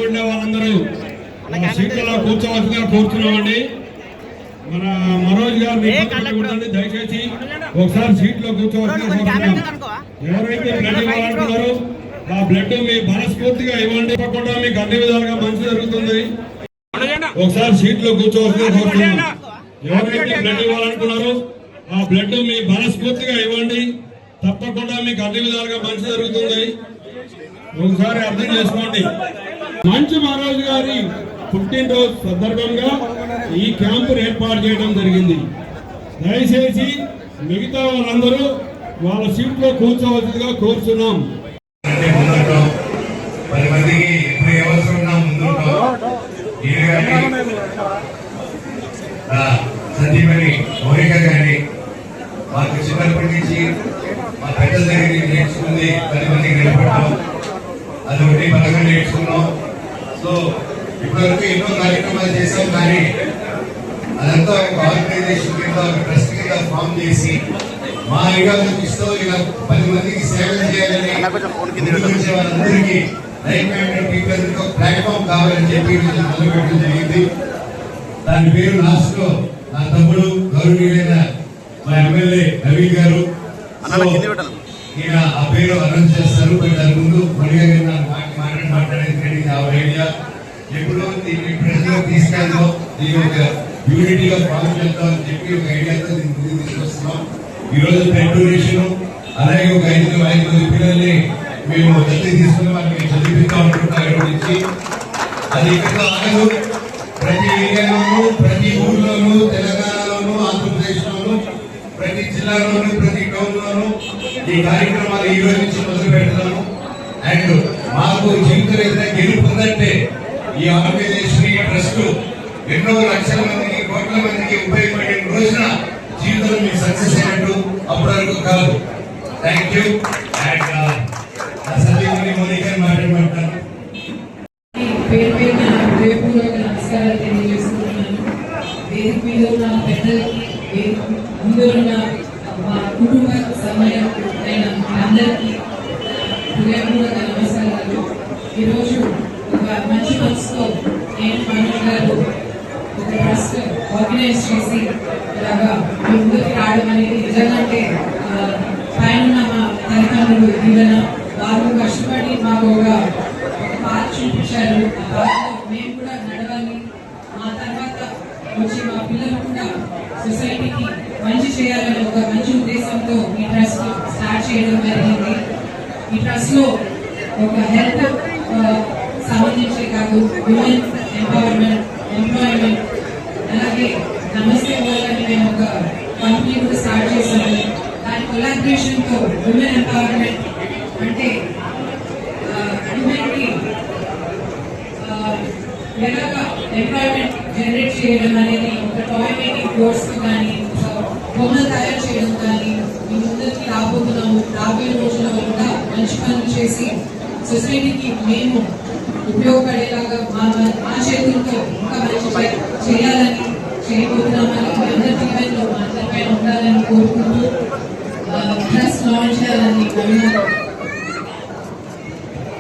ఉండే వాళ్ళందరూ సీట్లలో కూర్చోవలసిందిగా కోరుతున్నామండి. మన మనోజ్ గారిని దయచేసి ఒకసారి సీట్లో కూర్చోవలసిందిగా కోరుతున్నాం. ఎవరైతే బ్లడ్ ఇవ్వాలనుకున్నారో ఆ బ్లడ్ మీ మనస్ఫూర్తిగా ఇవ్వండి. తప్పకుండా మీకు అన్ని విధాలుగా మంచి జరుగుతుంది. ఒకసారి సీట్లో కూర్చోవలసిందిగా కోరుతున్నాం. ఎవరైతే బ్లడ్ ఇవ్వాలనుకున్నారో ఆ బ్లడ్ మీ మనస్ఫూర్తిగా ఇవ్వండి. తప్పకుండా మీకు అన్ని విధాలుగా మంచి జరుగుతుంది. ఒకసారి అర్థం చేసుకోండి. మంచి మనోజ్ గారి పుట్టినరోజు సందర్భంగా ఈ క్యాంపును ఏర్పాటు చేయడం జరిగింది. దయచేసి మిగతా వాళ్ళందరూ వాళ్ళ సీట్లో కూర్చోవలసిందిగా కోరుతున్నాం. సందీపని మౌనిక గారి మాకు చిన్నప్పటి నుంచి మా పెద్దల దగ్గర నేర్చుకుంది 10 మందికి నిలబడటం, అదొకటి బలంగా నేర్చుకున్నాం. సో ఇప్పటివరకు ఎన్నో కార్యక్రమాలు చేసాం, కానీ అదంతా ఒక ఆర్గనైజేషన్ కింద ఒక ట్రస్ట్ కింద ఫామ్ చేసి మా ఇష్టో ఇలా 10 మందికి సేవలు చేయాలని వాళ్ళందరికీ లైక్ మైండెడ్ పీపుల్ ఒక ప్లాట్ఫామ్ కావాలని చెప్పి మొదలుపెట్టడం జరిగింది. దాని పేరు లాస్ట్ లో నా తమ్ముడు గౌరవనీయులైన మా ఎమ్మెల్యే రవి గారు ఈయన ఆ పేరు అనౌన్స్ చేస్తారు. దాని ముందు మణిగా మాట్లాడేది ఐడియా ఎప్పుడు దీన్ని ప్రజలకు తీసుకెళ్తాం, దీని ఒక యూనిటీగా ఫామ్ చేద్దాం అని చెప్పి ఒక ఐడియాతో దీన్ని ముందుకు తీసుకొస్తున్నాం. ఈ రోజు బ్లడ్ డొనేషన్ అలాగే ఒక 5 మంది పిల్లల్ని మేము దత్తి తీసుకుని వాళ్ళకి చదివిస్తూ ఉంటున్నాం నుంచి. అది ఇక్కడ ఆగదు. ప్రతి ఏరియాలోనూ, ప్రతి ఊర్లోనూ, తెలంగాణలోనూ, ఆంధ్రప్రదేశ్ లోను, ప్రతి జిల్లాలోనూ, ప్రతి టౌన్ లోనూ ఈ కార్యక్రమాలు ఈ రోజు నుంచి మొదలు పెడతాము. అండ్ మాకు జీవితం ఏదైనా గెలుపుందంటే ఈ ఆర్గనైజేషన్, ఈ ట్రస్ట్ ఎన్నో లక్షల మందికి, కోట్ల మందికి ఉపయోగపడే రోజున జీవితంలో మీకు సక్సెస్ అయినట్టు అప్పటి వరకు కాదు. Thank you. And Sandeepani Mounika మాట్లాడమంటాను. నమస్కారాలు తెలియజేస్తున్నాను. వేదిక మీద ఉన్న పెద్దలకి, అందరూ ఉన్న మా కుటుంబ సమయం అయిన అందరికీ హృదయపూర్వక నమస్కారాలు. ఈరోజు ఒక మంచి మనసుతో నేను మనోజ్ గారు ఒక ట్రస్ట్ ఆర్గనైజ్ చేసి ఇలాగా మీ ముందుకు రావడం అనేది నిజంగా పైన మా తల్లిదండ్రులు దీవెన. వాళ్ళు కష్టపడి మాకు ఒక పార్క్ చూపించారు. ఆ పార్క్లో మేము కూడా నడవాలి, మా తర్వాత వచ్చి మా పిల్లలు కూడా సొసైటీకి మంచి చేయాలని ఒక మంచి ఉద్దేశంతో ఈ ట్రస్ట్ స్టార్ట్ చేయడం జరిగింది. ఈ ట్రస్ట్ లో ఒక హెల్త్ సంబంధించి కాదు, విమెన్ ఎంపవర్మెంట్, ఎంప్లాయ్మెంట్, అలాగే నమస్తే వాళ్ళని మేము ఒక కంపెనీ కూడా స్టార్ట్ చేశాము. దాని కొలాబరేషన్ తో విమెన్ ఎంపవర్మెంట్ అంటే విమెన్ కి ఎలాగా ఎంప్లాయ్మెంట్ జనరేట్ చేయడం అనేది ఒక టాయ్ మేకింగ్ కోర్స్ కానీ, బొమ్మలు తయారు చేయడం కానీ మీ ముందరికి రాబోతున్నాము. రాబోయే రోజుల్లో కూడా మంచి పనులు చేసి సొసైటీకి మేము ఉపయోగపడేలాగా మా చేతులతో ఇంకా మంచి చేయాలని చేయబోతున్నామని మీ అందరి దీవెనలో మా అందరిపైన ఉండాలని కోరుకుంటూ ట్రస్ట్ లాంచ్ చేయాలని